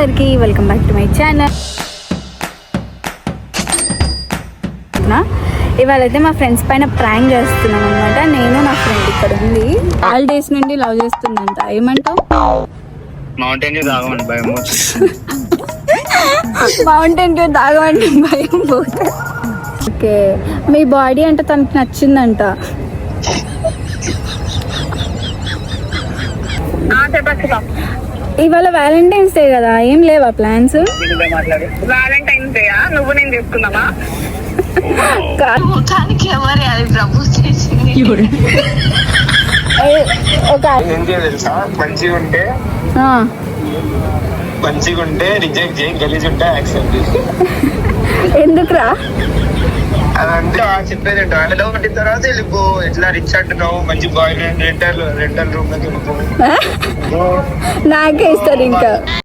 అందరికీ welcome back to my channel. ఇవాళ అయితే మా ఫ్రెండ్స్ పైన ప్రాంక్ చేస్తున్నాం అనమాట. నేను నా ఫ్రెండ్ ఇక్కడ ఉంది, ఆల్ డేస్ నుండి లవ్ చేస్తుందంట. ఏమంటావు? మౌంటైన్ డ్యూ తాగమండి భయం. మౌంటైన్ డ్యూ తాగమంటే భయం పోతే. ఓకే, మీ బాడీ అంటే తనకి నచ్చిందంట. ఇవాళ వ్యాలంటైన్స్ డే కదా, ఏం లేవా ప్లాన్స్? వ్యాలంటైన్స్ డే నువ్వు నేను చెప్తున్నావా? మంచిగా ఉంటే రిజెక్ట్ చేయి, గలీజ్ ఉంటే యాక్సెప్ట్ చేయి. ఎందుకురా అదంటే చెప్పేది అంటే ఒకటి తర్వాత వెళ్ళిపో. ఎట్లా రిచ్ అంటున్నావు, మంచి బాయ్ ఫ్రెండ్ రెంటల్ రూమ్ లోకి వెళ్ళిపో. నాకే ఇస్తారు ఇంకా.